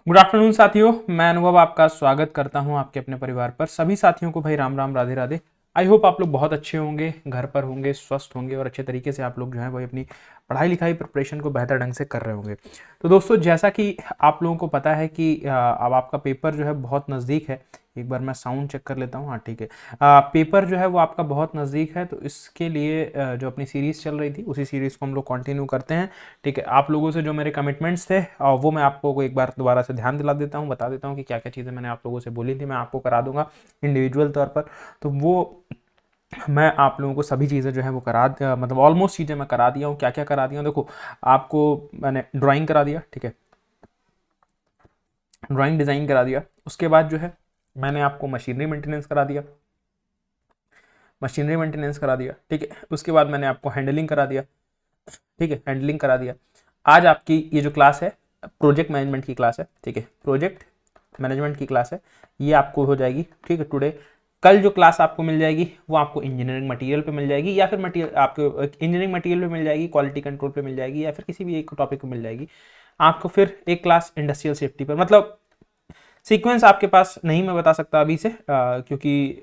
Good afternoon साथियों, मैं अनुभव आपका स्वागत करता हूं आपके अपने परिवार पर। सभी साथियों को भाई राम राम, राधे राधे। आई होप आप लोग बहुत अच्छे होंगे, घर पर होंगे, स्वस्थ होंगे और अच्छे तरीके से आप लोग जो है वही अपनी पढ़ाई लिखाई प्रिपरेशन को बेहतर ढंग से कर रहे होंगे। तो दोस्तों, जैसा कि आप लोगों को पता है कि अब आपका पेपर जो है बहुत नज़दीक है। एक बार मैं साउंड चेक कर लेता हूँ। हाँ, ठीक है। पेपर जो है वो आपका बहुत नज़दीक है, तो इसके लिए जो अपनी सीरीज़ चल रही थी उसी सीरीज़ को हम लोग कंटिन्यू करते हैं। ठीक है, आप लोगों से जो मेरे कमिटमेंट्स थे वो मैं आप लोगों को एक बार दोबारा से ध्यान दिला देता हूँ, बता देता हूँ कि क्या क्या चीज़ें मैंने आप लोगों से बोली थी, मैं आपको करा दूंगा इंडिविजुअल तौर पर। तो वो मैं आप लोगों को सभी चीज़ें जो है वो मतलब ऑलमोस्ट चीज़ें मैं करा दिया हूँ। क्या क्या करा दिया हूँ देखो, आपको मैंने ड्राइंग करा दिया, ठीक है, ड्राइंग डिज़ाइन करा दिया। उसके बाद जो है मैंने आपको मशीनरी मेंटेनेंस करा दिया, मशीनरी मेंटेनेंस करा दिया, ठीक है। उसके बाद मैंने आपको हैंडलिंग करा दिया, ठीक है, हैंडलिंग करा दिया। आज आपकी ये जो क्लास है प्रोजेक्ट मैनेजमेंट की क्लास है, ठीक है, प्रोजेक्ट मैनेजमेंट की क्लास है, ये आपको हो जाएगी, ठीक है, टुडे। कल जो क्लास आपको मिल जाएगी वो आपको इंजीनियरिंग मटेरियल पे मिल जाएगी, या फिर मटेरियल आपको इंजीनियरिंग मटेरियल पे मिल जाएगी, क्वालिटी कंट्रोल पे मिल जाएगी, या फिर किसी भी एक टॉपिक पे मिल जाएगी। आपको फिर एक क्लास इंडस्ट्रियल सेफ्टी पर, मतलब सीक्वेंस आपके पास नहीं मैं बता सकता अभी से, क्योंकि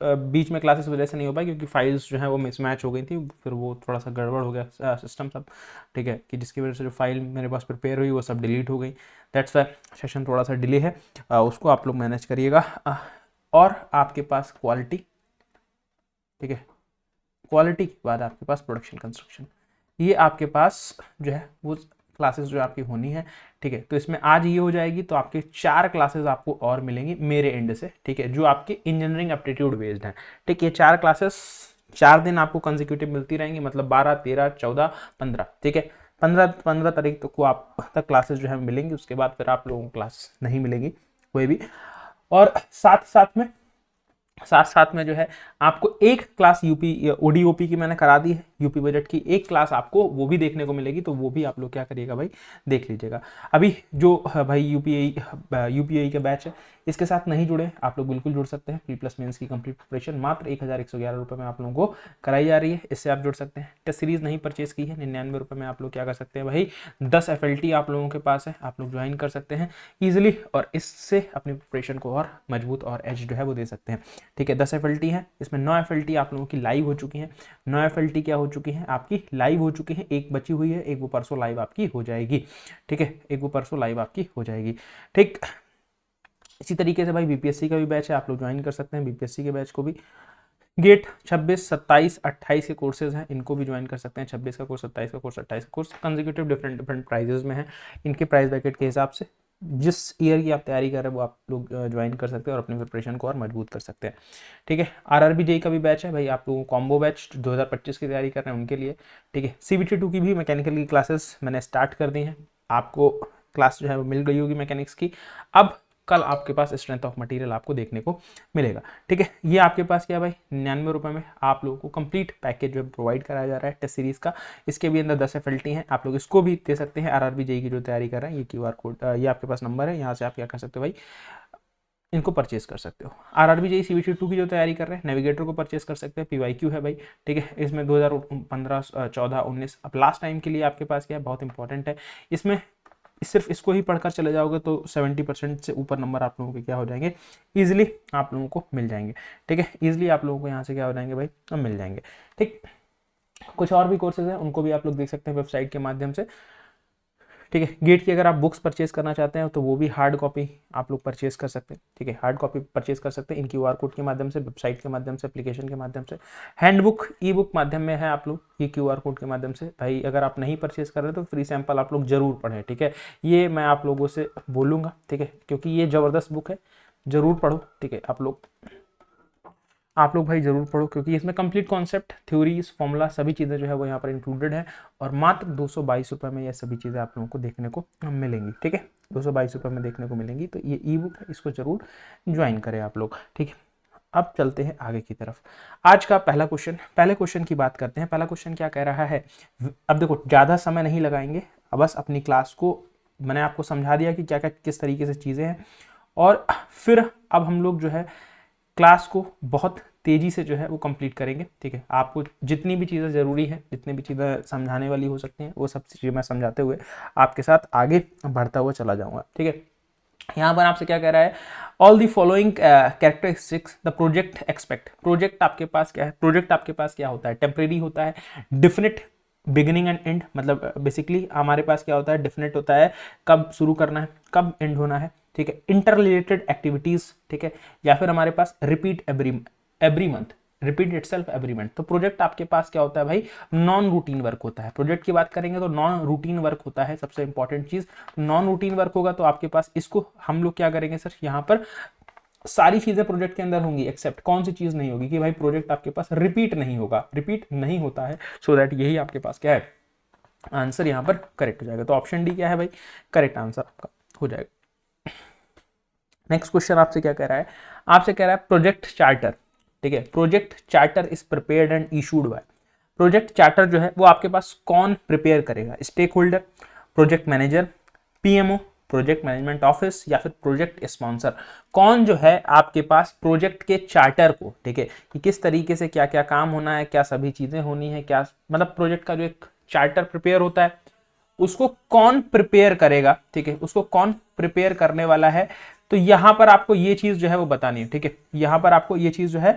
बीच में क्लासेस वजह से नहीं हो पाई, क्योंकि फाइल्स जो है वो मिसमैच हो गई थी, फिर वो थोड़ा सा गड़बड़ हो गया सिस्टम सब, ठीक है, कि जिसकी वजह से जो फाइल मेरे पास प्रिपेयर हुई वो सब डिलीट हो गई। दैट्स वाई सेशन थोड़ा सा डिले है, उसको आप लोग मैनेज करिएगा। और आपके पास क्वालिटी, ठीक है, क्वालिटी के बाद आपके पास प्रोडक्शन कंस्ट्रक्शन, ये आपके पास जो है वो क्लासेस जो आपकी होनी है, ठीक है। तो इसमें आज ये हो जाएगी, तो आपके 4 क्लासेस आपको और मिलेंगी मेरे एंड से, ठीक है, जो आपके इंजीनियरिंग एप्टीट्यूड बेस्ड हैं, ठीक है। ये 4 क्लासेस 4 दिन आपको कंसेक्यूटिव मिलती रहेंगी, मतलब 12, 13, 14, 15, ठीक है। 15 तारीख तक को आप तक क्लासेस जो है मिलेंगी। उसके बाद फिर आप लोगों को क्लास नहीं मिलेगी कोई भी। और साथ साथ में जो है आपको एक क्लास यूपी ओडीओपी की मैंने करा दी है, यूपी बजट की एक क्लास आपको वो भी देखने को मिलेगी, तो वो भी आप लोग क्या करिएगा भाई, देख लीजिएगा। अभी जो भाई यूपीआई का बैच है, इसके साथ नहीं जुड़े आप लोग बिल्कुल जुड़ सकते हैं। प्री प्लस मेंस की कंप्लीट प्रिपरेशन मात्र 1111 रुपये में आप लोगों को कराई जा रही है, इससे आप जुड़ सकते हैं। टेस्ट सीरीज नहीं परचेज की है, 99 रुपये में आप लोग क्या कर सकते हैं भाई, 10 FLT आप लोगों के पास है, आप लोग ज्वाइन कर सकते हैं ईजिली, और इससे अपनी प्रिपरेशन को और मजबूत और एज जो है वो दे सकते हैं, ठीक है। 10 FLT है, इसमें 9 FLT आप लोगों की लाइव हो चुकी हैं। 9 FLT क्या हो चुकी हैं आपकी, लाइव हो चुकी हैं। एक बची हुई है, एक वो परसों लाइव आपकी हो जाएगी, ठीक है, एक वो परसों लाइव आपकी हो जाएगी, ठीक। इसी तरीके से भाई बीपीएससी का भी बैच है, आप लोग ज्वाइन कर सकते हैं बीपीएससी के बैच को भी। गेट 26, 27, 28 के कोर्सेज हैं, इनको भी ज्वाइन कर सकते हैं। 26 का कोर्स, 27 का कोर्स, 28 का course consecutive different different prices में है। इनके प्राइस ब्रैकेट के हिसाब से जिस ईयर की आप तैयारी कर रहे हैं वो आप लोग ज्वाइन कर सकते हैं और अपनी प्रिपरेशन को और मजबूत कर सकते हैं, ठीक है। आरआरबी जेई का भी बैच है भाई, आप लोगों को कॉम्बो बैच 2025 की तैयारी कर रहे हैं उनके लिए, ठीक है। CBT 2 की भी मैकेनिकल की क्लासेस मैंने स्टार्ट कर दी हैं, आपको क्लास जो है वो मिल गई होगी मैकेनिक्स की। अब कल आपके पास स्ट्रेंथ ऑफ मटेरियल आपको देखने को मिलेगा, ठीक है। ये आपके पास क्या है भाई, 99 रुपये में आप लोगों को कंप्लीट पैकेज जो है प्रोवाइड कराया जा रहा है टेस्ट सीरीज का। इसके भी अंदर 10 FLT हैं, आप लोग इसको भी दे सकते हैं। आरआरबी जेई की जो तैयारी कर रहे हैं, ये QR कोड, ये आपके पास नंबर है, यहाँ से आप क्या कर सकते हो भाई, इनको परचेस कर सकते हो। आरआरबी जेई CBT 2 की जो तैयारी कर रहे हैं, नेविगेटर को परचेस कर सकते हैं, PYQ है भाई, ठीक है। इसमें 2015, 14, 19 अब लास्ट टाइम के लिए आपके पास क्या है, बहुत इंपॉर्टेंट है। इसमें सिर्फ इसको ही पढ़कर चले जाओगे तो 70% से ऊपर नंबर आप लोगों के क्या हो जाएंगे, ईजिली आप लोगों को मिल जाएंगे, ठीक है। ईजिली आप लोगों को यहाँ से क्या हो जाएंगे भाई, अब मिल जाएंगे, ठीक। कुछ और भी कोर्सेज हैं, उनको भी आप लोग देख सकते हैं वेबसाइट के माध्यम से, ठीक है। गेट की अगर आप बुक्स परचेज करना चाहते हैं तो वो भी हार्ड कॉपी आप लोग परचेज कर सकते हैं, ठीक है, हार्ड कॉपी परचेज कर सकते हैं इन QR कोड के माध्यम से, वेबसाइट के माध्यम से, एप्लीकेशन के माध्यम से। हैंडबुक ई बुक माध्यम में है, आप लोग ये QR कोड के माध्यम से भाई अगर आप नहीं परचेज कर रहे तो फ्री सैंपल आप लोग जरूर पढ़ें, ठीक है। ये मैं आप लोगों से बोलूँगा, ठीक है, क्योंकि ये ज़बरदस्त बुक है, जरूर पढ़ो, ठीक है। आप लोग भाई जरूर पढ़ो, क्योंकि इसमें कंप्लीट कॉन्सेप्ट, थ्योरीज, फॉर्मूला सभी चीज़ें जो है वो यहाँ पर इंक्लूडेड है, और मात्र 222 रुपये में ये सभी चीज़ें आप लोगों को देखने को मिलेंगी, ठीक है। 222 रुपये में देखने को मिलेंगी, तो ये ई बुक है, इसको जरूर ज्वाइन करें आप लोग, ठीक है। अब चलते हैं आगे की तरफ। आज का पहले क्वेश्चन की बात करते हैं। पहला क्वेश्चन क्या कह रहा है, अब देखो ज़्यादा समय नहीं लगाएंगे, अब बस अपनी क्लास को मैंने आपको समझा दिया कि क्या क्या किस तरीके से चीज़ें हैं, और फिर अब हम लोग जो है क्लास को बहुत तेज़ी से जो है वो कंप्लीट करेंगे, ठीक है। आपको जितनी भी चीज़ें ज़रूरी है, जितनी भी चीज़ें समझाने वाली हो सकती हैं, वो सब चीज़ें मैं समझाते हुए आपके साथ आगे बढ़ता हुआ चला जाऊँगा, ठीक है। यहाँ पर आपसे क्या कह रहा है, all the following characteristics the project expect. Project आपके पास क्या है, प्रोजेक्ट आपके पास क्या होता है, टेम्परेरी होता है, डिफिनिट बिगिनिंग एंड एंड, मतलब बेसिकली हमारे पास क्या होता है, डेफिनेट होता है कब शुरू करना है कब एंड होना है, ठीक है, इंटर रिलेटेड एक्टिविटीज, ठीक है, या फिर हमारे पास repeat every month, repeat itself every month. तो प्रोजेक्ट आपके पास क्या होता है भाई, नॉन रूटीन वर्क होता है। प्रोजेक्ट की बात करेंगे तो नॉन रूटीन वर्क होता है, सबसे इंपॉर्टेंट चीज नॉन रूटीन वर्क होगा। तो आपके पास इसको हम लोग क्या करेंगे सर, यहाँ पर सारी चीजें प्रोजेक्ट के अंदर होंगी एक्सेप्ट कौन सी चीज नहीं होगी कि भाई प्रोजेक्ट आपके पास रिपीट नहीं होगा, रिपीट नहीं होता है। सो दैट यही आपके पास क्या है, आंसर यहाँ पर करेक्ट हो जाएगा। तो ऑप्शन डी क्या है भाई, करेक्ट आंसर आपका हो जाएगा। नेक्स्ट क्वेश्चन आपसे क्या कह रहा है, आपसे कह रहा है प्रोजेक्ट चार्टर, ठीक है, project charter is prepared and issued by. Project charter जो है वो आपके पास कौन प्रिपेयर करेगा, stakeholder, project manager, PMO, project management office, या फिर प्रोजेक्ट स्पॉन्सर। कौन जो है आपके पास प्रोजेक्ट के चार्टर को, ठीक है, कि किस तरीके से क्या क्या काम होना है, क्या सभी चीजें होनी है, क्या मतलब प्रोजेक्ट का जो एक चार्टर प्रिपेयर होता है उसको कौन प्रिपेयर करेगा, ठीक है, उसको कौन प्रिपेयर करने वाला है। तो यहां पर आपको ये चीज जो है वो बतानी है, ठीक है, यहां पर आपको ये चीज जो है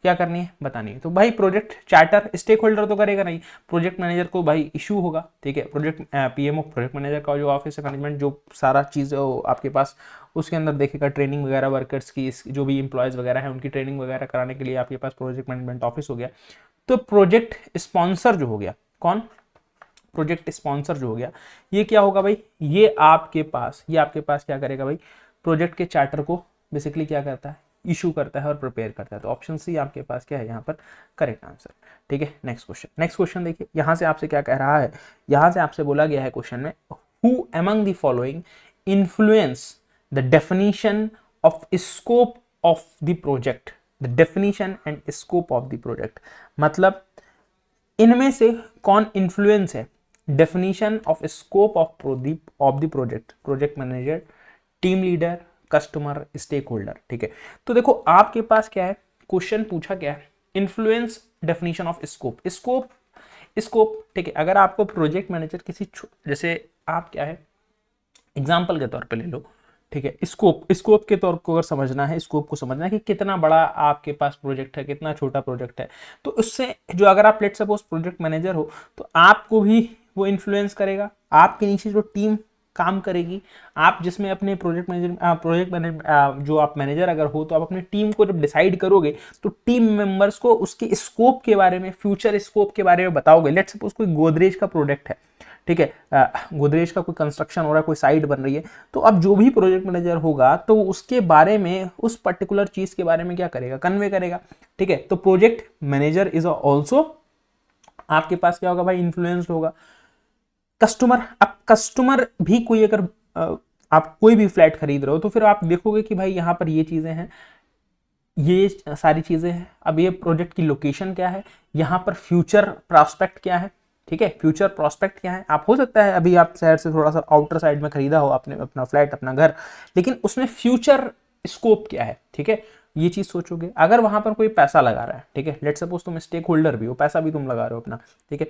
क्या करनी है, बतानी है। तो भाई प्रोजेक्ट चार्टर स्टेक होल्डर तो करेगा नहीं, प्रोजेक्ट मैनेजर को भाई इशू होगा, ठीक है, प्रोजेक्ट पीएमओ प्रोजेक्ट मैनेजर का जो ऑफिस है मैनेजमेंट जो सारा चीज आपके पास उसके अंदर देखेगा, ट्रेनिंग वगैरह वर्कर्स की, जो भी इंप्लॉयज वगैरह है उनकी ट्रेनिंग वगैरह कराने के लिए आपके पास प्रोजेक्ट मैनेजमेंट ऑफिस हो गया। तो प्रोजेक्ट स्पॉन्सर जो हो गया, कौन, प्रोजेक्ट स्पॉन्सर जो हो गया, ये क्या होगा भाई, ये आपके पास क्या करेगा भाई, प्रोजेक्ट के चार्टर को बेसिकली क्या करता है, इशू करता है और प्रिपेयर करता है। तो ऑप्शन सी आपके पास क्या है यहाँ पर करेक्ट आंसर, ठीक है। नेक्स्ट क्वेश्चन देखिए, यहां से आपसे क्या कह रहा है, यहां से आपसे बोला गया है क्वेश्चन में, who among the following influence the definition of scope of the project, the definition and scope of the project, मतलब इनमें से कौन इन्फ्लुएंस है definition of scope of the project, project manager, team leader, customer, stakeholder, ठीक है। तो देखो आपके पास क्या है, क्वेश्चन पूछा क्या है, influence definition of scope, scope, ठीक है। अगर आपको प्रोजेक्ट मैनेजर किसी जैसे आप क्या है एग्जाम्पल के तौर पे ले लो, ठीक है, स्कोप के तौर को अगर समझना है, स्कोप को समझना है कि कितना बड़ा आपके पास प्रोजेक्ट है, कितना छोटा प्रोजेक्ट है, तो उससे जो अगर आप लेट सपोज प्रोजेक्ट मैनेजर हो तो आपको भी वो इन्फ्लुएंस करेगा, आपके नीचे जो टीम काम करेगी, आप जिसमें अपने प्रोजेक्ट मैनेजर जो आप मैनेजर अगर हो तो आप अपनी टीम को जब डिसाइड करोगे तो टीम मेंबर्स को उसके स्कोप के बारे में, फ्यूचर स्कोप के बारे में बताओगे। लेट सपोज कोई गोदरेज का प्रोडक्ट है, ठीक है, गोदरेज का कोई कंस्ट्रक्शन हो रहा है, कोई साइट बन रही है, तो अब जो भी प्रोजेक्ट मैनेजर होगा तो उसके बारे में, उस पर्टिकुलर चीज के बारे में क्या करेगा, कन्वे करेगा, ठीक है। तो प्रोजेक्ट मैनेजर इज ऑल्सो आपके पास क्या होगा भाई, इन्फ्लुएंस्ड होगा। कस्टमर, अब कस्टमर भी कोई अगर आप कोई भी फ्लैट खरीद रहे हो तो फिर आप देखोगे कि भाई यहाँ पर ये चीजें हैं, ये सारी चीजें हैं। अब ये प्रोजेक्ट की लोकेशन क्या है, यहाँ पर फ्यूचर प्रॉस्पेक्ट क्या है, ठीक है, फ्यूचर प्रॉस्पेक्ट क्या है। आप हो सकता है अभी आप शहर से थोड़ा सा आउटर साइड में खरीदा हो आपने अपना फ्लैट, अपना घर, लेकिन उसमें फ्यूचर स्कोप क्या है, ठीक है, ये चीज सोचोगे। अगर वहां पर कोई पैसा लगा रहा है, ठीक है, लेट सपोज तुम स्टेक होल्डर भी हो, पैसा भी तुम लगा रहे हो अपना, ठीक है,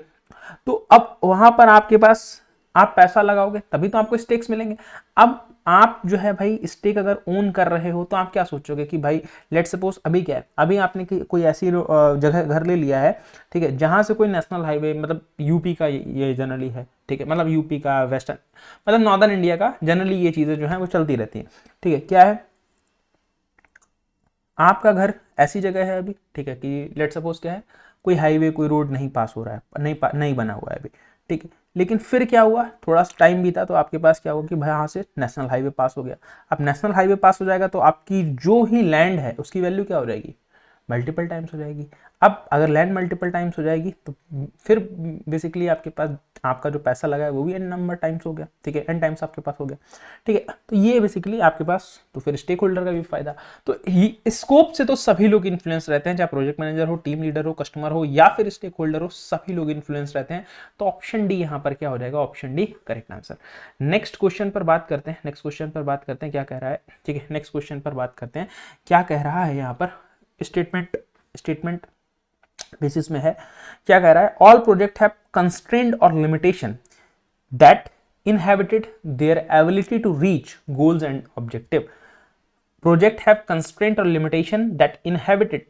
तो अब वहां पर आपके पास आप पैसा लगाओगे तभी तो आपको स्टेक्स मिलेंगे। अब आप जो है भाई स्टेक अगर ओन कर रहे हो तो आप क्या सोचोगे कि भाई लेट सपोज अभी क्या है, अभी आपने कोई ऐसी जगह घर ले लिया है, ठीक है, जहां से कोई नेशनल हाईवे, मतलब यूपी का ये जनरली है, ठीक है, मतलब यूपी का, वेस्टर्न मतलब नॉर्दर्न इंडिया का जनरली ये चीजें जो है वो चलती रहती हैं, ठीक है। क्या है, आपका घर ऐसी जगह है अभी, ठीक है, कि लेट सपोज क्या है, कोई हाईवे कोई रोड नहीं पास हो रहा है, नहीं बना हुआ है अभी, ठीक है, लेकिन फिर क्या हुआ, थोड़ा सा टाइम बीता तो आपके पास क्या होगा कि भाई यहाँ से नेशनल हाईवे पास हो गया। अब नेशनल हाईवे पास हो जाएगा तो आपकी जो ही लैंड है उसकी वैल्यू क्या हो जाएगी, मल्टीपल टाइम्स हो जाएगी। अब अगर लैंड मल्टीपल टाइम्स हो जाएगी तो फिर बेसिकली आपके पास आपका जो पैसा लगा है वो भी एन नंबर टाइम्स हो गया, ठीक है, एन टाइम्स आपके पास हो गया, ठीक है। तो ये बेसिकली आपके पास, तो फिर स्टेक होल्डर का भी फायदा। तो स्कोप से तो सभी लोग इन्फ्लुएंस रहते हैं, चाहे प्रोजेक्ट मैनेजर हो, टीम लीडर हो, कस्टमर हो, या फिर स्टेक होल्डर हो, सभी लोग इन्फ्लुएंस रहते हैं। तो ऑप्शन डी यहाँ पर क्या हो जाएगा, option D correct answer. Next question पर बात करते हैं, क्या कह रहा है, ठीक है, नेक्स्ट क्वेश्चन पर बात करते हैं क्या कह रहा है यहाँ पर, स्टेटमेंट बेसिस में है, क्या कह रहा है, ऑल प्रोजेक्ट हैव कंस्ट्रेंट और limitation that inhibited their ability to reach goals and objective. Project have constraint or limitation that inhibited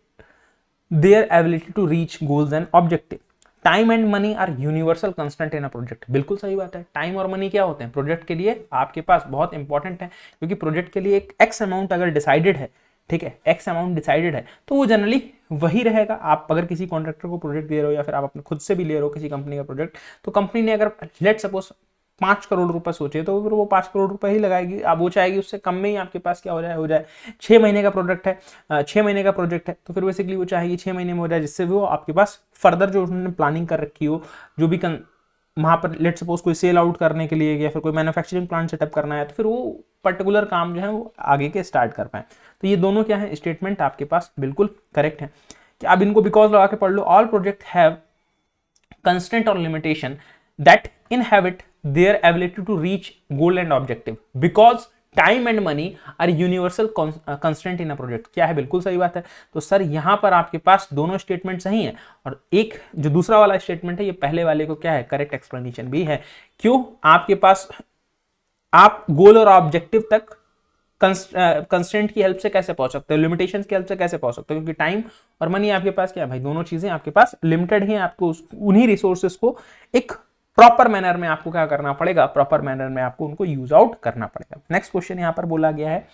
their ability to reach goals and objective. Time and money are universal constant in a project. बिल्कुल सही बात है। Time और money क्या होते हैं project के लिए आपके पास, बहुत इंपॉर्टेंट है, क्योंकि प्रोजेक्ट के लिए एक एक्स अमाउंट अगर डिसाइडेड है, ठीक है, एक्स अमाउंट डिसाइडेड है, तो वो जनरली वही रहेगा। आप अगर किसी कॉन्ट्रैक्टर को प्रोजेक्ट दे रहे हो या फिर आप अपने खुद से भी ले रहे हो किसी कंपनी का प्रोजेक्ट, तो कंपनी ने अगर लेट सपोज 5 करोड़ रुपए सोचे तो फिर वो 5 करोड़ रुपए ही लगाएगी। अब वो चाहेगी उससे कम में ही आपके पास क्या हो जाए 6 महीने का प्रोजेक्ट है, 6 महीने का प्रोजेक्ट है, तो फिर बेसिकली वो चाहेगी 6 महीने में हो जाए, जिससे वो आपके पास फर्दर जो उन्होंने प्लानिंग कर रखी हो, जो भी वहाँ पर लेट सपोज कोई सेल आउट करने के लिए या फिर कोई मैन्युफैक्चरिंग प्लांट सेटअप करना है, तो फिर वो पर्टिकुलर काम जो है वो आगे के स्टार्ट कर पाए। तो ये दोनों क्या है स्टेटमेंट आपके पास बिल्कुल करेक्ट है कि आप इनको बिकॉज लगा के पढ़ लो। ऑल प्रोजेक्ट हैव कंस्टेंट और limitation that inhabit their ability to reach goal and objective because time and money are universal constraint in a project। क्या है बिल्कुल सही बात है। तो सर यहां पर आपके पास दोनों स्टेटमेंट सही है, और एक जो दूसरा वाला स्टेटमेंट है ये पहले वाले को क्या है करेक्ट एक्सप्लेनेशन भी है। क्यों आपके पास आप गोल और ऑब्जेक्टिव तक कंस्टेंट की हेल्प से कैसे पहुंच सकते हो, लिमिटेशंस की हेल्प से कैसे पहुंच सकते हो, क्योंकि टाइम और मनी आपके पास क्या है भाई, दोनों चीजें आपके पास लिमिटेड हैं। आपको उन्हीं रिसोर्सेस को एक प्रॉपर मैनर में आपको क्या करना पड़ेगा, प्रॉपर मैनर में आपको उनको यूज आउट करना पड़ेगा। नेक्स्ट क्वेश्चन यहां पर बोला गया है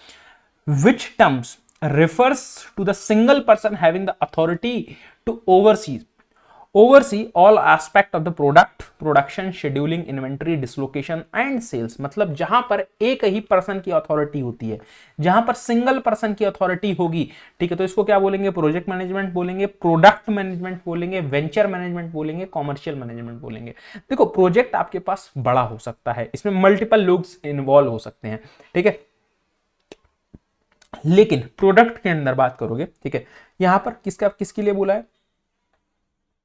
विच terms refers to the single person having the authority to oversee all aspect of the product production scheduling inventory dislocation and sales। मतलब जहां पर एक ही पर्सन की अथॉरिटी होती है, जहां पर सिंगल पर्सन की अथॉरिटी होगी, ठीक है, तो इसको क्या बोलेंगे, प्रोजेक्ट मैनेजमेंट बोलेंगे, प्रोडक्ट मैनेजमेंट बोलेंगे, वेंचर मैनेजमेंट बोलेंगे, कॉमर्शियल मैनेजमेंट बोलेंगे। देखो प्रोजेक्ट आपके पास बड़ा हो सकता है, इसमें मल्टीपल लोग इन्वॉल्व हो सकते हैं, ठीक है, लेकिन प्रोडक्ट के अंदर बात करोगे, ठीक है, यहां पर किसके लिए बोला है,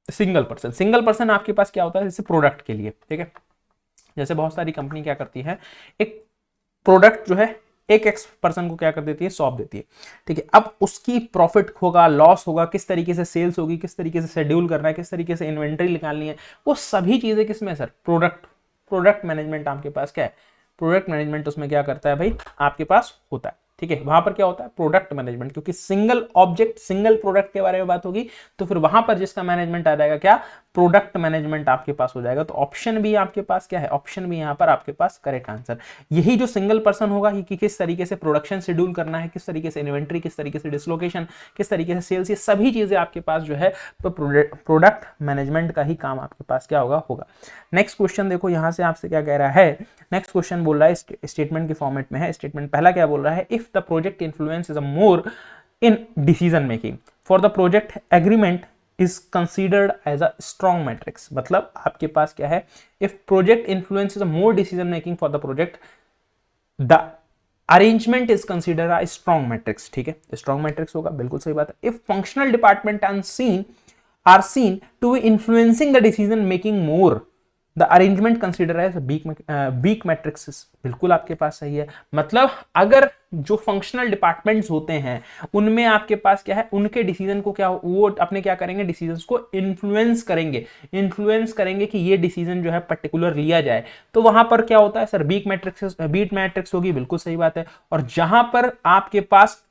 सिंगल पर्सन आपके पास क्या होता है जैसे प्रोडक्ट के लिए, ठीक है, जैसे बहुत सारी कंपनी क्या करती है, एक प्रोडक्ट जो है एक एक्स पर्सन को क्या कर देती है, सौंप देती है, ठीक है, अब उसकी प्रॉफिट होगा, लॉस होगा, किस तरीके से सेल्स होगी, किस तरीके से शेड्यूल करना है, किस तरीके से इन्वेंट्री निकालनी है, वो सभी चीजें किसमें सर, प्रोडक्ट मैनेजमेंट आपके पास क्या है, प्रोडक्ट मैनेजमेंट उसमें क्या करता है भाई आपके पास होता है, ठीक है, वहां पर क्या होता है प्रोडक्ट मैनेजमेंट, क्योंकि सिंगल ऑब्जेक्ट सिंगल प्रोडक्ट के बारे में बात होगी, तो फिर वहां पर जिसका मैनेजमेंट आ जाएगा क्या, प्रोडक्ट मैनेजमेंट आपके पास हो जाएगा। तो ऑप्शन भी आपके पास क्या है, ऑप्शन भी यहां पर आपके पास करेक्ट आंसर। यही जो सिंगल पर्सन होगा कि किस तरीके से प्रोडक्शन शेड्यूल करना है, किस तरीके से इन्वेंट्री, किस तरीके से डिसलोकेशन, किस तरीके से सेल्स, ये सभी चीजें आपके पास जो है तो प्रोडक्ट मैनेजमेंट का ही काम आपके पास क्या होगा। नेक्स्ट क्वेश्चन देखो यहां से आपसे क्या कह रहा है, नेक्स्ट क्वेश्चन बोल रहा है स्टेटमेंट के फॉर्मेट में है। स्टेटमेंट पहला क्या बोल रहा है, if the project influence is more in decision making for the project agreement is considered as a strong matrix. मतलब आपके पास क्या है, if project influence is more decision making for the project the arrangement is considered a strong matrix, ठीक है, strong matrix होगा, बिल्कुल सही बात है। If functional department are seen to be influencing the decision making more the arrangement consider as week matrix, बिल्कुल आपके पास सही है। मतलब अगर जो फंक्शनल डिपार्टमेंट्स होते हैं उनमें आपके पास क्या है, उनके डिसीजन को क्या वो अपने क्या करेंगे, डिसीजंस को इन्फ्लुएंस करेंगे कि ये डिसीजन जो है पर्टिकुलर लिया जाए, तो वहां पर क्या होता है सर, वीक मैट्रिक्स होगी, बिल्कुल सही बात है। और जहां पर आपके पास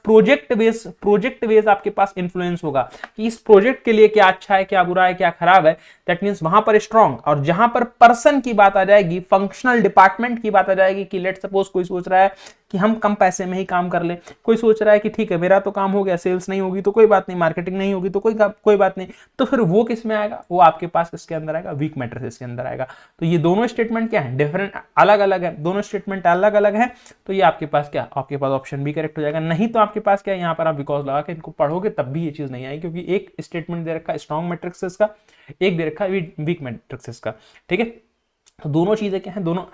प्रोजेक्ट बेस आपके पास इन्फ्लुएंस होगा कि इस प्रोजेक्ट के लिए क्या अच्छा है, क्या बुरा है, क्या खराब है, दैट मींस वहां पर स्ट्रांग। और जहां पर पर्सन की बात आ जाएगी, फंक्शनल डिपार्टमेंट की बात आ जाएगी कि लेट सपोज कोई सोच रहा है कि हम कम पैसे में ही काम कर ले, कोई सोच रहा है कि ठीक है मेरा तो काम हो गया, सेल्स नहीं होगी तो कोई बात नहीं, मार्केटिंग नहीं होगी तो कोई बात नहीं, तो फिर वो किस में आएगा, वो आपके पास किसके अंदर आएगा, वीक मैट्रिक्स के अंदर आएगा। तो ये दोनों स्टेटमेंट क्या है, डिफरेंट अलग अलग है, दोनों स्टेटमेंट अलग अलग है, तो ये आपके पास क्या, आपके पास ऑप्शन भी करेक्ट हो जाएगा। नहीं तो आपके पास क्या, यहाँ पर आप बिकॉज लगा के इनको पढ़ोगे तब भी ये चीज नहीं आएगी, क्योंकि एक स्टेटमेंट दे रखा है स्ट्रॉन्ग मैट्रिक्स का, एक दे रखा है वीक मैट्रिक्स का, ठीक है। तो दोनों चीजें क्या है, दोनों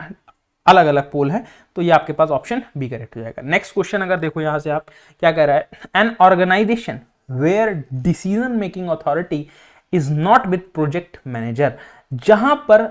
अलग अलग पोल है, तो ये आपके पास ऑप्शन बी करेक्ट हो जाएगा। नेक्स्ट क्वेश्चन अगर देखो यहां से आप क्या कह रहा है, an organisation where decision making authority is not with project manager, जहां पर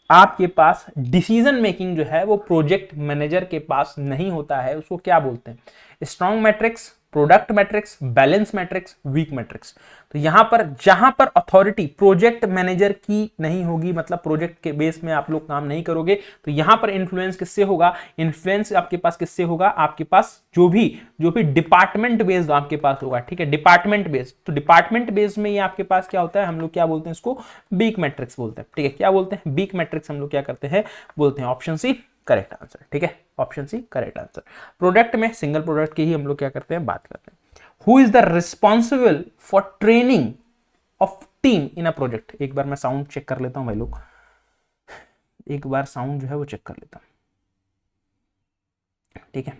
आपके पास डिसीजन मेकिंग जो है वो प्रोजेक्ट मैनेजर के पास नहीं होता है, उसको क्या बोलते हैं, strong matrix, product matrix, balance matrix, weak matrix. तो यहां पर जहां पर अथॉरिटी प्रोजेक्ट मैनेजर की नहीं होगी, मतलब प्रोजेक्ट के बेस में आप लोग काम नहीं करोगे, तो यहां पर इन्फ्लुएंस किससे होगा? इन्फ्लुएंस आपके पास किससे होगा? आपके पास जो भी डिपार्टमेंट बेस्ड आपके पास होगा, ठीक है, डिपार्टमेंट बेस्ड। तो डिपार्टमेंट बेस्ड में ये आपके पास क्या होता है, हम लोग क्या बोलते हैं इसको? वीक मैट्रिक्स बोलते हैं, ठीक है। क्या बोलते हैं? वीक मैट्रिक्स हम लोग क्या करते हैं? बोलते हैं। ऑप्शन सी करेक्ट आंसर, ठीक है, option C correct answer. Product में सिंगल प्रोडक्ट की ही हम लोग क्या करते हैं? बात करते हैं। Who is the responsible for training of team in a project? एक बार मैं साउंड चेक कर लेता हूं भाई लोग, एक बार साउंड जो है वो चेक कर लेता हूं, ठीक है।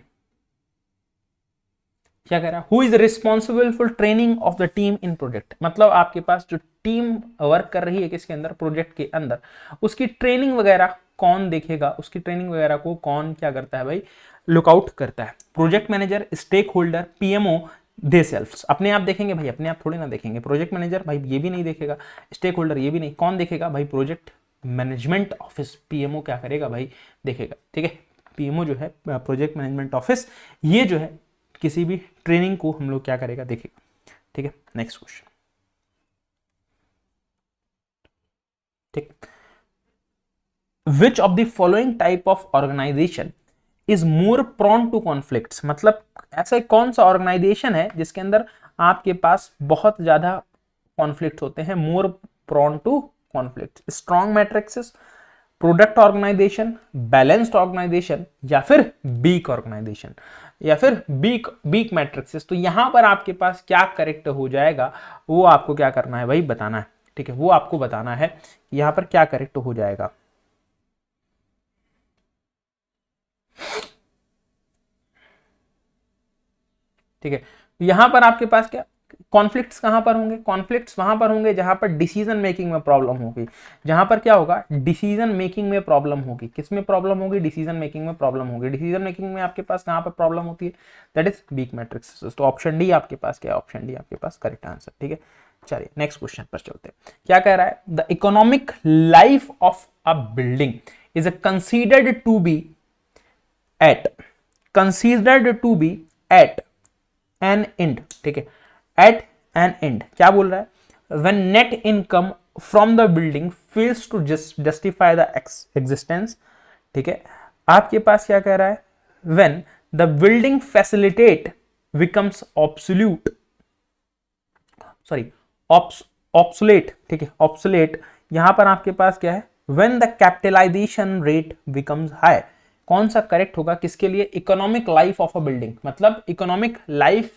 क्या कह रहा है? Who is responsible for training of the team in project? मतलब आपके पास जो टीम वर्क कर रही है किसके अंदर? प्रोजेक्ट के अंदर, उसकी ट्रेनिंग वगैरह कौन देखेगा? उसकी ट्रेनिंग वगैरह को कौन क्या करता है भाई? लुकआउट करता है। Project manager, stakeholder, PMO, they selfs. अपने आप देखेंगे भाई? अपने आप थोड़ी ना देखेंगे। प्रोजेक्ट मैनेजर भाई ये भी नहीं देखेगा, स्टेक होल्डर ये भी नहीं, कौन देखेगा भाई? प्रोजेक्ट मैनेजमेंट ऑफिस, पीएमओ क्या करेगा भाई? देखेगा, ठीक है। पीएमओ जो है, प्रोजेक्ट मैनेजमेंट ऑफिस, ये जो है किसी भी ट्रेनिंग को हम लोग क्या करेगा? देखेगा, ठीक है। नेक्स्ट क्वेश्चन, ठीक। Which of the following type of organisation is more prone to conflicts? मतलब ऐसा कौन सा ऑर्गेनाइजेशन है जिसके अंदर आपके पास बहुत ज्यादा कॉन्फ्लिक्ट होते हैं? More prone to conflict. Strong matrix, product organisation, balanced organisation, या फिर वीक ऑर्गेनाइजेशन, या फिर वीक मैट्रिक्स। तो यहां पर आपके पास क्या करेक्ट हो जाएगा वो आपको क्या करना है भाई? बताना है, ठीक है। वो आपको बताना है यहां पर क्या करेक्ट हो जाएगा। ठीक है, यहां पर आपके पास क्या कॉन्फ्लिक्ट्स कहां पर होंगे? कॉन्फ्लिक्ट्स वहां पर होंगे जहां पर डिसीजन मेकिंग में प्रॉब्लम होगी। जहां पर क्या होगा? डिसीजन मेकिंग में प्रॉब्लम होगी। किसमें प्रॉब्लम होगी? डिसीजन मेकिंग में प्रॉब्लम होगी। डिसीजन मेकिंग में आपके पास कहां पर प्रॉब्लम होती है? That is weak matrix. तो ऑप्शन डी आपके पास क्या है? ऑप्शन डी आपके पास करेक्ट आंसर, ठीक है। चलिए नेक्स्ट क्वेश्चन पर चलते हैं। क्या कह रहा है? The economic life of a building is considered to be at, considered to be at an end, ठीक है, एट एन एंड। क्या बोल रहा है? When net income from the building fails to justify the existence, ठीक है। आपके पास क्या कह रहा है? When the building facilitate becomes absolute, sorry obsolete, ठीक है, ऑब्सोलेट। यहां पर आपके पास क्या है? When the capitalisation rate becomes high. कौन सा करेक्ट होगा किसके लिए? Economic life of a building, मतलब इकोनॉमिक लाइफ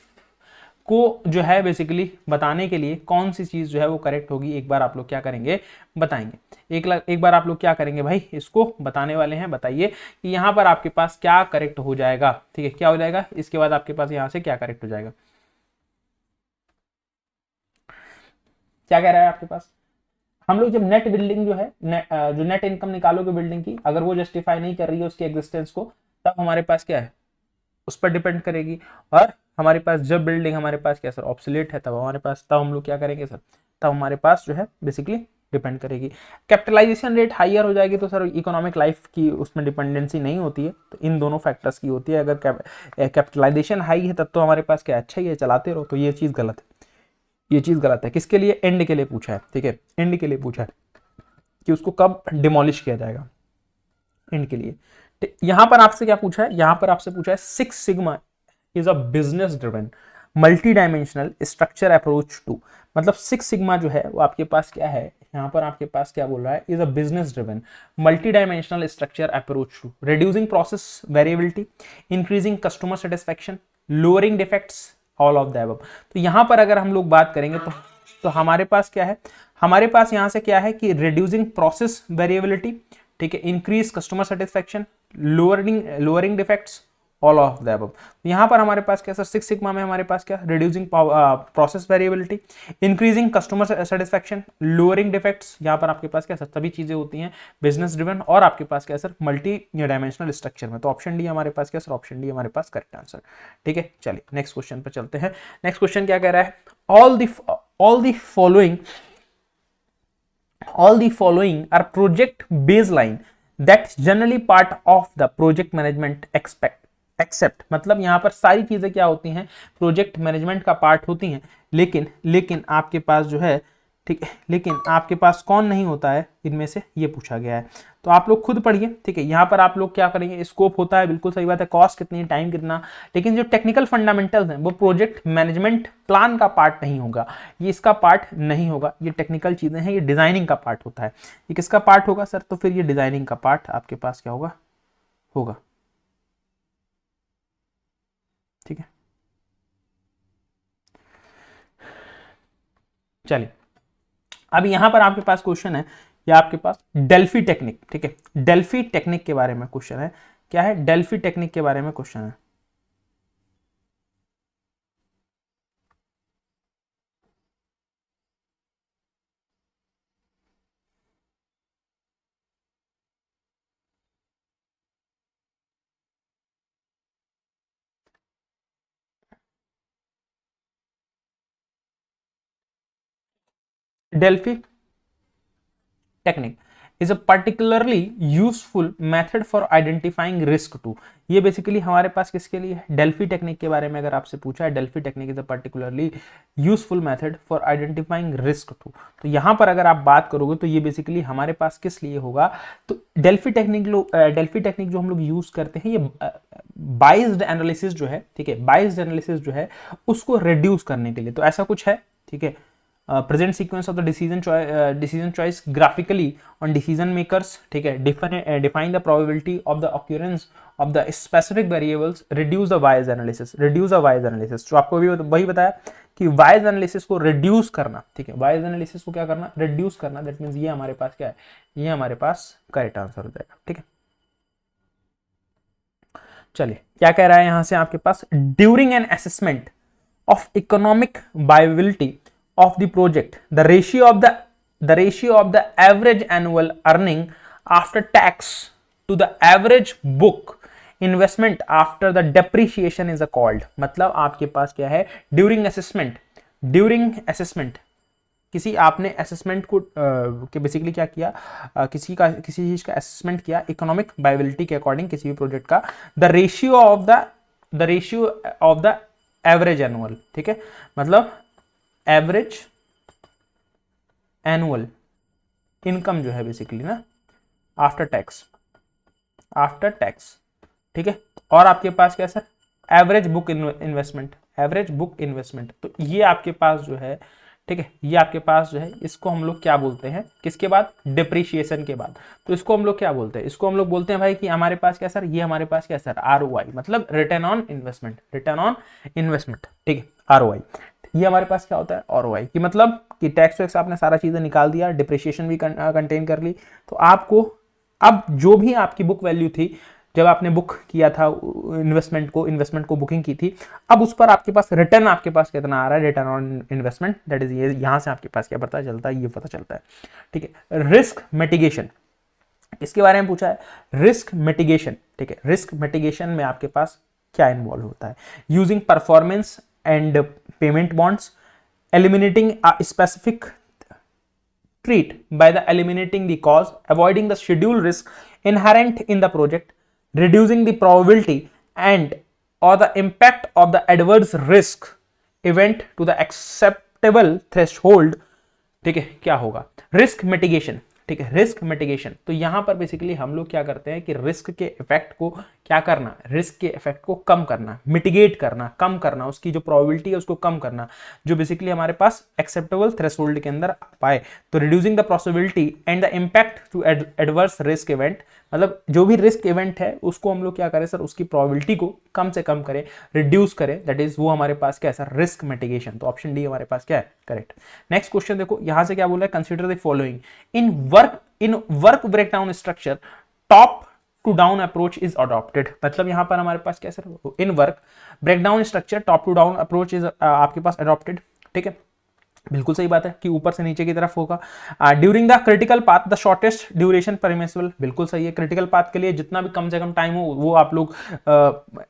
को जो है बेसिकली बताने के लिए कौन सी चीज जो है वो करेक्ट होगी? एक बार आप लोग क्या करेंगे? बताएंगे। एक बार आप लोग क्या करेंगे भाई? इसको बताने वाले हैं। बताइए कि यहां पर आपके पास क्या करेक्ट हो जाएगा, ठीक है, क्या हो जाएगा? इसके बाद आपके पास यहां से क्या करेक्ट हो जाएगा? क्या कह रहा है आपके पास? हम लोग जब नेट बिल्डिंग जो है जो नेट इनकम निकालोगे बिल्डिंग की, अगर वो जस्टिफाई नहीं कर रही है उसकी एग्जिस्टेंस को, तब हमारे पास क्या है? उस पर डिपेंड करेगी। और हमारे पास जब बिल्डिंग हमारे पास क्या सर? ऑब्सोलेट है, तब हमारे पास, तब हम लोग क्या करेंगे सर? तब हमारे पास जो है बेसिकली डिपेंड करेगी। कैपिटलाइजेशन रेट हाइयर हो जाएगी तो सर इकोनॉमिक लाइफ की उसमें डिपेंडेंसी नहीं होती है, तो इन दोनों फैक्टर्स की होती है। अगर कैपिटलाइजेशन हाई है तब तो हमारे पास क्या अच्छा ही है, चलाते रहो। तो ये चीज़ गलत है, ये चीज़ गलत है। किसके लिए? एंड के लिए पूछा है, ठीक है, एंड के लिए पूछा है कि उसको कब डिमोलिश किया जाएगा, एंड के लिए। यहां पर आपसे क्या पूछा है? यहां पर आपसे पूछा है six sigma is a business driven multi dimensional structure approach to. मतलब सिक्स सिग्मा जो है वो आपके पास क्या है? यहां पर आपके पास क्या बोल रहा है? Is a business driven multi dimensional structure approach to reducing process variability, increasing customer satisfaction, lowering defects, all of the above. तो यहां पर अगर हम लोग बात करेंगे तो हमारे पास क्या है? हमारे पास यहां से क्या है कि रिड्यूसिंग प्रोसेस वेरिएबिलिटी, ठीक है, increase customer satisfaction, lowering defects, all of the above. यहां पर हमारे पास क्या सर? सिक्स सिग्मा में हमारे पास क्या? Reducing process variability, increasing customer satisfaction, lowering defects. यहां पर आपके पास क्या सर? सभी चीजें होती हैं बिजनेस ड्रिवन, और आपके पास क्या सर? मल्टी डायमेंशनल स्ट्रक्चर में। तो ऑप्शन डी हमारे पास क्या सर? ऑप्शन डी हमारे पास करेक्ट आंसर, ठीक है। चलिए नेक्स्ट क्वेश्चन पर चलते हैं। नेक्स्ट क्वेश्चन क्या कह रहा है? all the following are project baseline that's generally part of the project management except मतलब यहाँ पर सारी चीजें क्या होती हैं, प्रोजेक्ट मैनेजमेंट का पार्ट होती हैं, लेकिन लेकिन आपके पास जो है, ठीक है, लेकिन आपके पास कौन नहीं होता है इनमें से, ये पूछा गया है। तो आप लोग खुद पढ़िए, ठीक है। यहाँ पर आप लोग क्या करेंगे, स्कोप होता है, बिल्कुल सही बात है, कॉस्ट कितनी है, टाइम कितना, लेकिन जो टेक्निकल फंडामेंटल्स हैं वो प्रोजेक्ट मैनेजमेंट प्लान का पार्ट नहीं होगा, ये इसका पार्ट नहीं होगा, ये टेक्निकल चीजें हैं, ये डिजाइनिंग का पार्ट होता है। ये किसका पार्ट होगा सर, तो फिर ये डिजाइनिंग का पार्ट आपके पास क्या होगा, होगा, ठीक है। चलिए अब यहां पर आपके पास क्वेश्चन है, या आपके पास डेल्फी टेक्निक, ठीक है, डेल्फी टेक्निक के बारे में क्वेश्चन है। क्या है, डेल्फी टेक्निक के बारे में क्वेश्चन है। Delphi technique is a particularly useful method for identifying risk to. ये बेसिकली हमारे पास किसके लिए है, डेल्फी टेक्निक के बारे में अगर आपसे पूछा है, Delphi technique is a particularly useful method for identifying risk to. तो यहां पर अगर आप बात करोगे तो ये बेसिकली हमारे पास किस लिए होगा, तो डेल्फी टेक्निक जो हम लोग यूज करते हैं, ये बाइज्ड एनालिसिस जो है, ठीक है, बाइज्ड एनालिसिस जो है उसको रिड्यूस करने के लिए। तो ऐसा कुछ है, ठीक है, present sequence of the decision choice graphically on decision makers, ठीक है, define the probability of the occurrence of the specific variables, reduce the bias analysis, जो आपको भी वही बताया कि बायस एनालिसिस को रिड्यूस करना, ठीक है, बायस एनालिसिस को क्या करना, रिड्यूस करना, दैट मींस ये हमारे पास क्या है, ये हमारे पास करेक्ट आंसर हो जाएगा, ठीक है। चलिए क्या कह रहा है यहां से आपके पास, during an assessment of economic viability of the project, the ratio of the average annual earning after tax to the average book investment after the depreciation is called। मतलब आपके पास क्या है, ड्यूरिंग असेसमेंट किसी आपने असेसमेंट को कि basically क्या किया, किसी चीज का असेसमेंट किया इकोनॉमिक वायबिलिटी के अकॉर्डिंग किसी भी प्रोजेक्ट का, the ratio of the average annual, ठीक है, मतलब एवरेज एनुअल इनकम जो है बेसिकली ना, आफ्टर टैक्स, ठीक है, और आपके पास क्या सर, एवरेज बुक इन्वेस्टमेंट, तो ये आपके पास जो है, ठीक है, ये आपके पास जो है, इसको हम लोग क्या बोलते हैं, किसके बाद, डिप्रिशिएशन के बाद। तो इसको हम लोग क्या बोलते हैं, इसको हम लोग बोलते हैं भाई कि हमारे पास क्या सर, ये हमारे पास क्या सर, आरओआई, मतलब रिटर्न ऑन इन्वेस्टमेंट, ठीक है, आरओआई। ये हमारे पास क्या होता है, आरओआई की मतलब कि टैक्स वैक्स आपने सारा चीजें निकाल दिया, डिप्रिशिएशन भी कंटेन कर ली, तो आपको अब जो भी आपकी बुक वैल्यू थी जब आपने बुक किया था इन्वेस्टमेंट को बुकिंग की थी, अब उस पर आपके पास रिटर्न आपके पास कितना आ रहा है, return on investment, that is ये, यहां से आपके पास क्या पता चलता है, ये पता चलता है, ठीक है। रिस्क मिटिगेशन, इसके बारे में पूछा है, रिस्क मिटिगेशन, ठीक है, रिस्क मिटिगेशन में आपके पास क्या इन्वॉल्व होता है, using performance and payment bonds, eliminating specific treat by the eliminating the cause, avoiding the schedule risk inherent in the project, reducing the probability and or the impact of the adverse risk event to the acceptable threshold, ठीक है, क्या होगा, risk mitigation, ठीक है, risk mitigation. तो यहां पर basically हम लोग क्या करते हैं कि रिस्क के इफेक्ट को क्या करना, रिस्क के इफेक्ट को कम करना, मिटिगेट करना, कम करना, उसकी जो प्रोबेबिलिटी है उसको कम करना, जो बेसिकली हमारे पास एक्सेप्टेबल थ्रेशोल्ड के अंदर पाए। तो reducing the possibility and the impact to adverse risk event, मतलब जो भी रिस्क इवेंट है उसको हम लोग क्या करें सर, उसकी प्रोबेबिलिटी को कम से कम करें, रिड्यूस करें, दैट इज वो हमारे पास क्या है सर, रिस्क मिटिगेशन। तो ऑप्शन डी हमारे पास क्या है, करेक्ट। नेक्स्ट क्वेश्चन देखो यहां से क्या बोला है, consider the following in work breakdown structure top to down approach is adopted. मतलब यहां पर हमारे पास क्या sir, in work breakdown structure top to down approach is आपके पास अडॉप्टेड, ठीक है। बिल्कुल सही बात है कि ऊपर से नीचे की तरफ होगा। During the critical path the shortest duration permissible, बिल्कुल सही है। क्रिटिकल पाथ के लिए जितना भी कम से कम टाइम हो वो आप लोग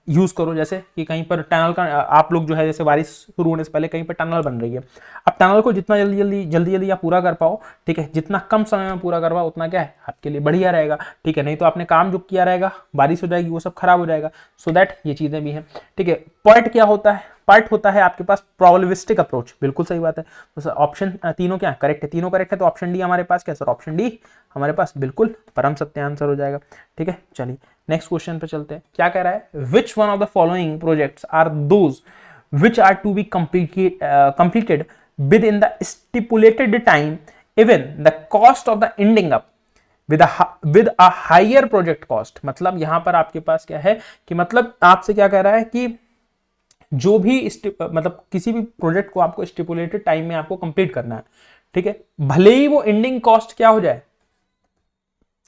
यूज करो। जैसे कि कहीं पर टनल का आप लोग जो है, जैसे बारिश शुरू होने से पहले कहीं पर टनल बन रही है, अब टनल को जितना जल्दी आप पूरा कर पाओ, ठीक है, जितना कम समय में पूरा कर पाओ उतना क्या है आपके लिए बढ़िया रहेगा, ठीक है। नहीं तो आपने काम जो किया रहेगा, बारिश हो जाएगी, वो सब खराब हो जाएगा। सो दैट ये चीजें भी हैं, ठीक है। पॉइंट क्या होता है, पार्ट होता है आपके पास प्रोबेबिलिस्टिक अप्रोच, बिल्कुल सही बात है। तो सर ऑप्शन तीनों क्या करेक्ट है, तीनों करेक्ट है, तो ऑप्शन डी हमारे पास क्या सर, ऑप्शन डी हमारे पास बिल्कुल परम सत्य आंसर हो जाएगा, ठीक है। चलिए नेक्स्ट क्वेश्चन पे चलते हैं। क्या कह रहा है, which one of the following projects are those which are to be completed within the stipulated time even the cost of the ending up with a higher project cost। मतलब यहां पर आपके पास क्या है कि मतलब आपसे क्या कह रहा है कि जो भी मतलब किसी भी प्रोजेक्ट को आपको स्टिपुलेटेड टाइम में आपको कंप्लीट करना है, ठीक है, भले ही वो एंडिंग कॉस्ट क्या हो जाए,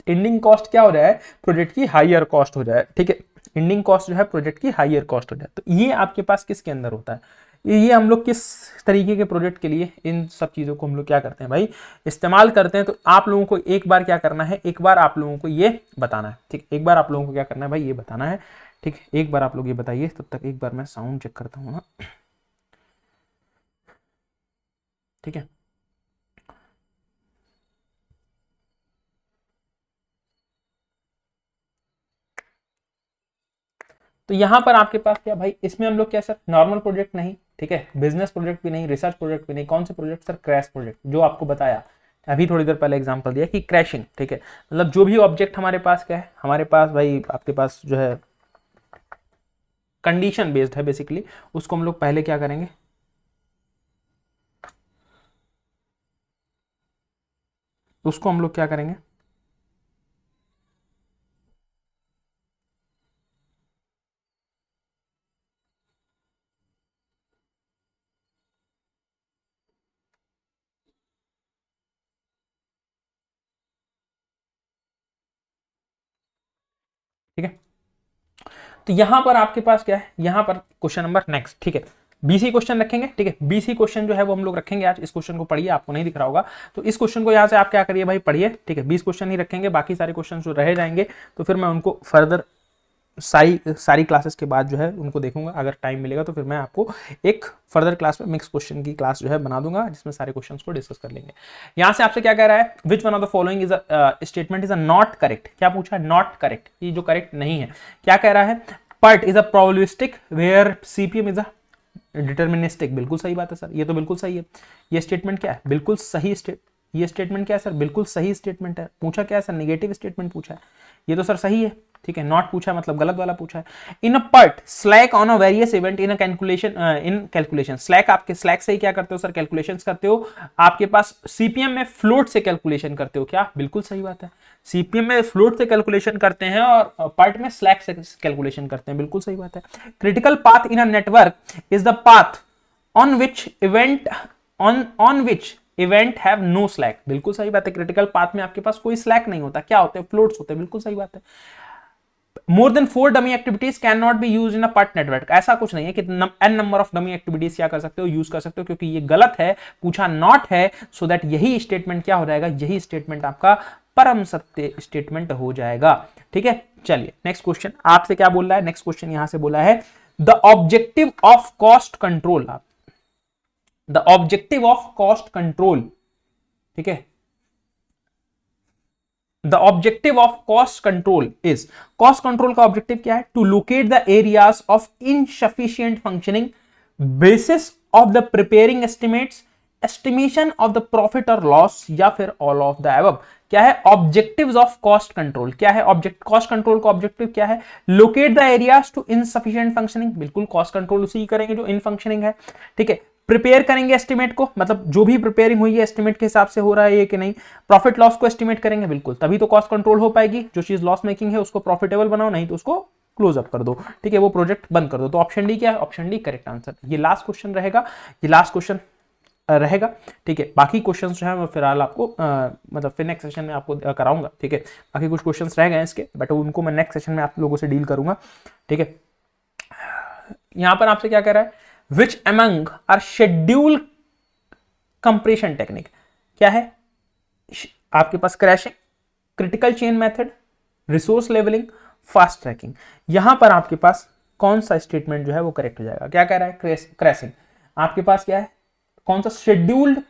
एंडिंग कॉस्ट क्या हो जाए, प्रोजेक्ट की हायर कॉस्ट हो जाए, ठीक है, एंडिंग कॉस्ट जो है प्रोजेक्ट की हायर कॉस्ट हो जाए। तो ये आपके पास किसके अंदर होता है, ये हम लोग किस तरीके के प्रोजेक्ट के लिए इन सब चीजों को हम लोग क्या करते हैं भाई, इस्तेमाल करते हैं। तो आप लोगों को एक बार क्या करना है, एक बार आप लोगों को ये बताना है, ठीक, एक बार आप लोगों को क्या करना है भाई, ये बताना है, ठीक है। एक बार आप लोग ये बताइए, तब तक एक बार मैं साउंड चेक करता हूँ ना, ठीक है। तो यहां पर आपके पास क्या भाई, इसमें हम लोग क्या सर, नॉर्मल प्रोजेक्ट नहीं, ठीक है, बिजनेस प्रोजेक्ट भी नहीं, रिसर्च प्रोजेक्ट भी नहीं, कौन से प्रोजेक्ट सर, क्रैश प्रोजेक्ट, जो आपको बताया अभी थोड़ी देर पहले एग्जांपल दिया कि क्रैशिंग, ठीक है। मतलब जो भी ऑब्जेक्ट हमारे पास क्या है, हमारे पास भाई आपके पास जो है कंडीशन बेस्ड है बेसिकली, उसको हम लोग पहले क्या करेंगे, उसको हम लोग क्या करेंगे, ठीक है। तो यहां पर आपके पास क्या है, यहां पर क्वेश्चन नंबर नेक्स्ट, ठीक है, बीसी क्वेश्चन रखेंगे, ठीक है। बीसी क्वेश्चन जो है वो हम लोग रखेंगे आज। इस क्वेश्चन को पढ़िए, आपको नहीं दिख रहा होगा तो इस क्वेश्चन को यहां से आप क्या करिए भाई, पढ़िए, ठीक है। 20 क्वेश्चन ही रखेंगे, बाकी सारे क्वेश्चन जो रह जाएंगे तो फिर मैं उनको फर्दर सारी सारी क्लासेस के बाद जो है उनको देखूंगा, अगर टाइम मिलेगा तो फिर मैं आपको एक फर्दर क्लास में मिक्स क्वेश्चन की क्लास जो है बना दूंगा, जिसमें सारे क्वेश्चंस को डिस्कस कर लेंगे। यहां से आपसे क्या कह रहा है, which one of the following is statement is a not correct, क्या पूछा है, नॉट करेक्ट, ये जो करेक्ट नहीं है। क्या कह रहा है, PERT is a probabilistic where CPM is a deterministic, बिल्कुल सही बात है सर, ये तो बिल्कुल सही है। ये स्टेटमेंट क्या है, बिल्कुल सही ये स्टेटमेंट क्या है सर, बिल्कुल सही स्टेटमेंट है। पूछा क्या है सर, नेगेटिव स्टेटमेंट पूछा है, ये तो सर सही है, ठीक है। नॉट पूछा है मतलब गलत वाला पूछा है। In a part slack on a various event in calculation, slack आपके स्लैक से ही क्या करते हो सर, कैलकुलेशंस करते हो। आपके पास सीपीएम में फ्लोट से कैलकुलेशन करते हो, क्या बिल्कुल सही बात है, सीपीएम में फ्लोट से कैलकुलेशन करते हैं और पार्ट में स्लैक से कैलकुलेशन करते हैं, बिल्कुल सही बात है। Critical path in a network is the path on which event on which event have no slack, बिल्कुल सही बात है। क्रिटिकल पाथ में आपके पास कोई स्लैक नहीं होता, क्या होते हैं, फ्लोट्स होते हैं, बिल्कुल सही बात है। More than 4 dummy activities can not be use in a PERT network, ऐसा कुछ नहीं है कि an number of dummy activities क्या कर सकते हो, यूज कर सकते हो, क्योंकि ये गलत है, पूछा नॉट है। सो दैट यही स्टेटमेंट क्या हो जाएगा, यही स्टेटमेंट आपका परम सत्य स्टेटमेंट हो जाएगा, ठीक है। चलिए नेक्स्ट क्वेश्चन आपसे क्या बोल रहा है, नेक्स्ट क्वेश्चन यहां से बोला है the objective of cost control, the objective of cost control, ठीक है। The objective of cost control is, cost control का ऑब्जेक्टिव क्या है, to locate the areas of insufficient functioning basis of the preparing estimates, estimation of the profit और loss, या फिर all of the above. क्या है ऑब्जेक्टिव्स ऑफ कॉस्ट कंट्रोल, क्या है ऑब्जेक्ट, कॉस्ट कंट्रोल का ऑब्जेक्टिव क्या है, locate the areas to insufficient functioning, बिल्कुल कॉस्ट कंट्रोल उसी करेंगे जो इन फंक्शनिंग है, ठीक है। प्रिपेयर करेंगे एस्टिमेट को, मतलब जो भी प्रिपेयरिंग हुई है एस्टिमेट के हिसाब से हो रहा है ये कि नहीं। प्रॉफिट लॉस को एस्टिमेट करेंगे, बिल्कुल, तभी तो कॉस्ट कंट्रोल हो पाएगी। जो चीज लॉस मेकिंग है उसको प्रॉफिटेबल बनाओ, नहीं तो उसको क्लोज अप कर दो, ठीक है, वो प्रोजेक्ट बंद कर दो। तो ऑप्शन डी क्या है, ऑप्शन डी करेक्ट आंसर। ये लास्ट क्वेश्चन रहेगा, ये लास्ट क्वेश्चन रहेगा, ठीक है। बाकी क्वेश्चंस जो है मैं फिलहाल आपको मतलब फिर नेक्स्ट सेशन में आपको कराऊंगा, ठीक है। बाकी कुछ क्वेश्चंस रह गए इसके, बट उनको मैं नेक्स्ट सेशन में आप लोगों से डील करूंगा, ठीक है। यहां पर आपसे क्या कह रहा है, which among are schedule compression technique क्या है, आपके पास crashing, critical chain method, resource levelling, fast tracking. यहां पर आपके पास कौन सा स्टेटमेंट जो है वो करेक्ट हो जाएगा? क्या कह रहा है? क्रैशिंग। आपके पास क्या है, कौन सा? Scheduled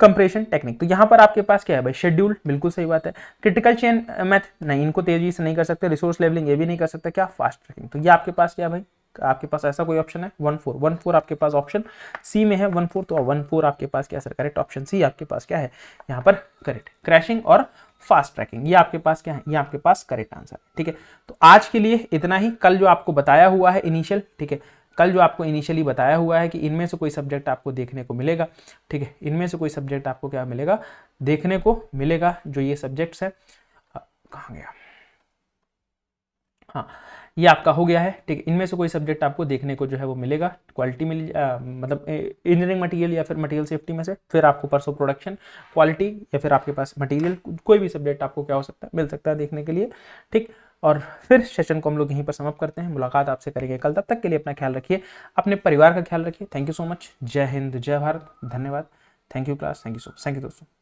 compression technique. तो यहां पर आपके पास क्या है भाई? शेड्यूल्ड, बिल्कुल सही बात है। क्रिटिकल चेन मेथड नहीं, इनको तेजी से नहीं कर सकते। रिसोर्स लेवलिंग ये भी नहीं कर सकते। क्या? Fast tracking. तो ये आपके पास क्या है भाई? आपके पास ऐसा कोई ऑप्शन है? 1 4 आपके पास ऑप्शन सी में है। 1 4, तो 1 4 आपके पास क्या सर? करेक्ट। ऑप्शन सी आपके पास क्या है यहाँ पर? करेक्ट। क्रैशिंग और फास्ट ट्रैकिंग, ये आपके पास क्या है? ये आपके पास करेक्ट आंसर है। ठीक है, तो आज के लिए इतना ही। कल जो आपको बताया हुआ है इनिशियल, ठीक है, कल जो आपको इनिशियली बताया हुआ है कि इनमें से कोई सब्जेक्ट आपको देखने को मिलेगा। ठीक है, इनमें से कोई सब्जेक्ट आपको क्या मिलेगा? देखने को मिलेगा। जो ये सब्जेक्ट्स है, कहाँ गया? हाँ, ये आपका हो गया है। ठीक है, इनमें से कोई सब्जेक्ट आपको देखने को जो है वो मिलेगा। क्वालिटी मिल मतलब इंजीनियरिंग मटेरियल या फिर मटेरियल सेफ्टी में से, फिर आपको परसों प्रोडक्शन क्वालिटी, या फिर आपके पास मटेरियल, कोई भी सब्जेक्ट आपको क्या हो सकता है? मिल सकता है देखने के लिए। ठीक, और फिर सेशन को हम लोग यहीं पर समाप्त करते हैं। मुलाकात आपसे करेंगे कल। तब तक के लिए अपना ख्याल रखिए, अपने परिवार का ख्याल रखिए। Thank you so much. जय हिंद, जय भारत, धन्यवाद। Thank you class, thank you दोस्तों।